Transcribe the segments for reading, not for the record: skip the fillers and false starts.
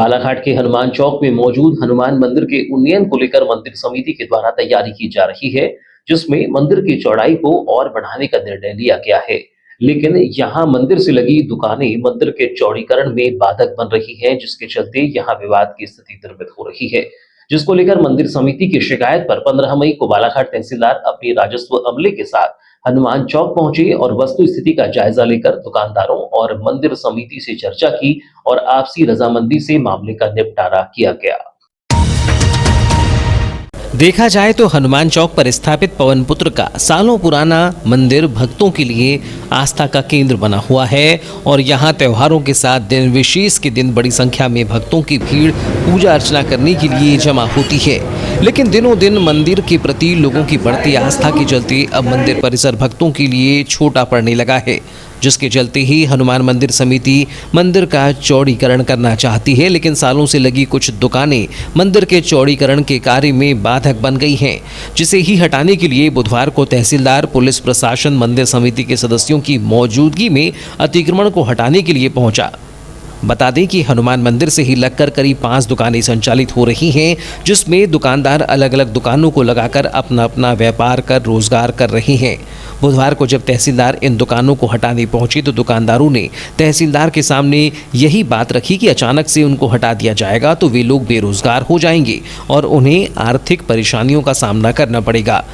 बालाघाट के हनुमान चौक में मौजूद हनुमान मंदिर के उन्नयन को लेकर मंदिर समिति के द्वारा तैयारी की जा रही है, जिसमें मंदिर की चौड़ाई को और बढ़ाने का निर्णय लिया गया है। लेकिन यहाँ मंदिर से लगी दुकानें मंदिर के चौड़ीकरण में बाधक बन रही हैं, जिसके चलते यहाँ विवाद की स्थिति निर्मित हो रही है, जिसको लेकर मंदिर समिति की शिकायत पर 15 मई को बालाघाट तहसीलदार अपनी राजस्व अमले के साथ हनुमान चौक पहुंचे और वस्तु स्थिति का जायजा लेकर दुकानदारों और मंदिर समिति से चर्चा की और आपसी रजामंदी से मामले का निपटारा किया गया। देखा जाए तो हनुमान चौक पर स्थापित पवन पुत्र का सालों पुराना मंदिर भक्तों के लिए आस्था का केंद्र बना हुआ है और यहाँ त्योहारों के साथ दिन विशेष के दिन बड़ी संख्या में भक्तों की भीड़ पूजा अर्चना करने के लिए जमा होती है। लेकिन दिनों दिन मंदिर के प्रति लोगों की बढ़ती आस्था के चलते अब मंदिर परिसर भक्तों के लिए छोटा पड़ने लगा है, जिसके चलते ही हनुमान मंदिर समिति मंदिर का चौड़ीकरण करना चाहती है। लेकिन सालों से लगी कुछ दुकानें मंदिर के चौड़ीकरण के कार्य में बाधक बन गई हैं, जिसे ही हटाने के लिए बुधवार को तहसीलदार, पुलिस प्रशासन मंदिर समिति के सदस्यों की मौजूदगी में अतिक्रमण को हटाने के लिए पहुंचा। बता दें कि हनुमान मंदिर से ही लगकर करीब 5 दुकानें संचालित हो रही हैं, जिसमें दुकानदार अलग अलग दुकानों को लगाकर अपना अपना व्यापार कर रोजगार कर रहे हैं। बुधवार को जब तहसीलदार इन दुकानों को हटाने पहुंचे तो दुकानदारों ने तहसीलदार के सामने यही बात रखी कि अचानक से उनको हटा दिया जाएगा तो वे लोग बेरोजगार हो जाएंगे और उन्हें आर्थिक परेशानियों का सामना करना पड़ेगा।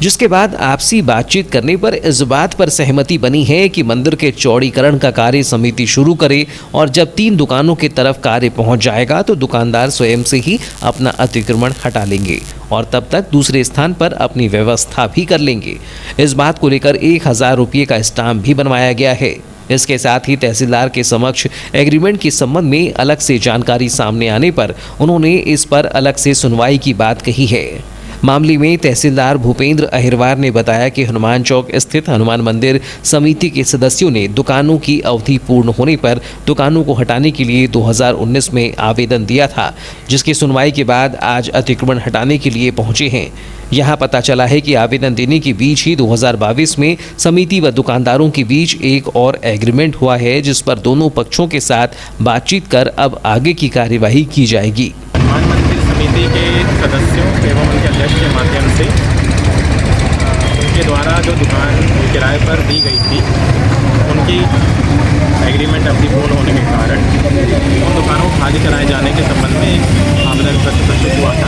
जिसके बाद आपसी बातचीत करने पर इस बात पर सहमति बनी है कि मंदिर के चौड़ीकरण का कार्य समिति शुरू करे और जब 3 दुकानों की तरफ कार्य पहुंच जाएगा तो दुकानदार स्वयं से ही अपना अतिक्रमण हटा लेंगे और तब तक दूसरे स्थान पर अपनी व्यवस्था भी कर लेंगे। इस बात को लेकर 1000 रुपये का स्टाम्प भी बनवाया गया है। इसके साथ ही तहसीलदार के समक्ष एग्रीमेंट के संबंध में अलग से जानकारी सामने आने पर उन्होंने इस पर अलग से सुनवाई की बात कही है। मामले में तहसीलदार भूपेंद्र अहिरवार ने बताया कि हनुमान चौक स्थित हनुमान मंदिर समिति के सदस्यों ने दुकानों की अवधि पूर्ण होने पर दुकानों को हटाने के लिए 2019 में आवेदन दिया था, जिसकी सुनवाई के बाद आज अतिक्रमण हटाने के लिए पहुंचे हैं। यहां पता चला है कि आवेदन देने के बीच ही 2022 में समिति व दुकानदारों के बीच एक और एग्रीमेंट हुआ है, जिस पर दोनों पक्षों के साथ बातचीत कर अब आगे की कार्यवाही की जाएगी। हनुमान मंदिर समिति के सदस्यों एवं उनके अध्यक्ष के माध्यम से उनके द्वारा जो दुकान किराए पर दी गई थी, उनकी एग्रीमेंट अवधि पूर्ण होने के कारण उन दुकानों को खाली कराए जाने के संबंध में एक आवेदन पत्र प्रस्तुत हुआ था।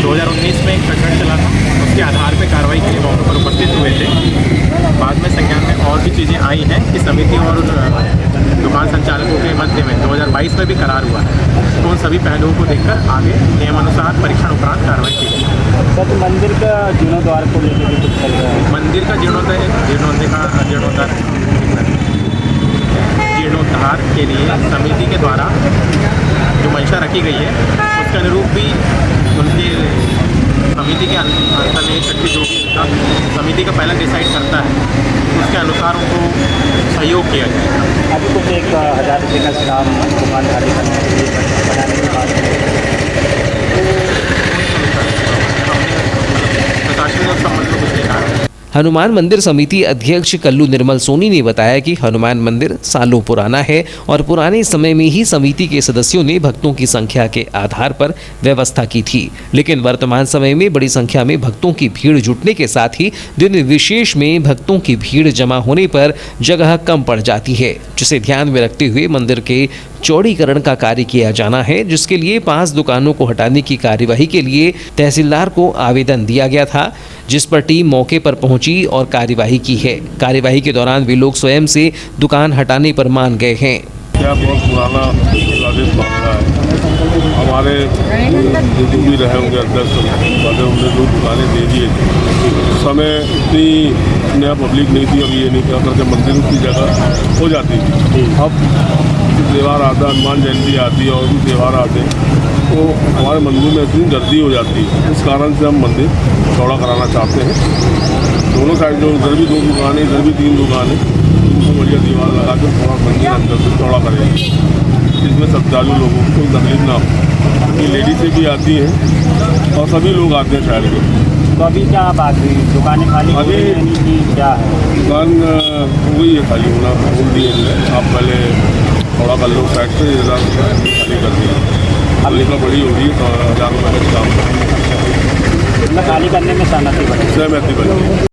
2019 में एक प्रकरण चला था, उसके आधार पर कार्रवाई के लिए मौके पर उपस्थित हुए थे। बाद में संज्ञान में और भी चीज़ें आई हैं कि समिति और दुकान संचालकों के मध्य में 2022 में भी करार हुआ है, तो उन सभी पहलुओं को देखकर आगे नियमानुसार परीक्षण उपरांत कार्रवाई की गई। सर, मंदिर का जीर्णोद्धार को लेकर भी कुछ चल रहा है? मंदिर का जीर्णोद्धार के लिए समिति के द्वारा जो मंशा रखी गई है, उसके अनुरूप भी उनकी समिति के अंतर में शक्ति जो समिति का पहला डिसाइड करता है, उसके अनुसार उनको सहयोग किया जाएगा। अभी कुछ 1000 रुपये का स्टाम्प दुकान खाली करने के लिए बनाने की बात प्रशासन ने संबंध में कुछ लिखा है। हनुमान मंदिर समिति अध्यक्ष कल्लू निर्मल सोनी ने बताया कि हनुमान मंदिर सालों पुराना है और पुराने समय में ही समिति के सदस्यों ने भक्तों की संख्या के आधार पर व्यवस्था की थी, लेकिन वर्तमान समय में बड़ी संख्या में भक्तों की भीड़ जुटने के साथ ही दिन विशेष में भक्तों की भीड़ जमा होने पर जगह कम पड़ जाती है, जिसे ध्यान में रखते हुए मंदिर के चौड़ीकरण का कार्य किया जाना है, जिसके लिए 5 दुकानों को हटाने की कार्यवाही के लिए तहसीलदार को आवेदन दिया गया था, जिस पर टीम मौके पर पहुंची और कार्यवाही की है। कार्यवाही के दौरान वे लोग स्वयं से दुकान हटाने पर मान गए हैं। क्या बहुत पुराना राजेश मामला है। हमारे जो भी रहे होंगे अध्यक्ष वाले, उन्होंने 2 दुकानें दे दिए थे। समय इतनी नया पब्लिक नहीं थी, अब ये नहीं क्या करके मंदिर की जगह हो जाती थी। अब त्यौहार आता, हनुमान जयंती आती है और भी त्यौहार आते हैं, तो हमारे मंदिर में इतनी गर्दी हो जाती है। इस कारण से हम मंदिर चौड़ा कराना चाहते हैं। दोनों साइड जो इधर भी 2 दुकानें, इधर भी 3 दुकानें, उनको बढ़िया दीवार लगा के थोड़ा मंदिर अंदर से चौड़ा करेंगे, जिसमें श्रद्धालु लोगों को तकलीफ ना हो। ये लेडीज़ें भी आती हैं और सभी लोग आते हैं शहर के। तो अभी क्या बात हुई? दुकानें खाली अभी की क्या है? दुकान हो गई है खाली होना, बोल दिए आप पहले थोड़ा कर लो साइड से खाली कर दी खाली का बड़ी होगी तो 1000 रुपये का काम मतलब खाली करने में सहमति बनी। सहमति बनी।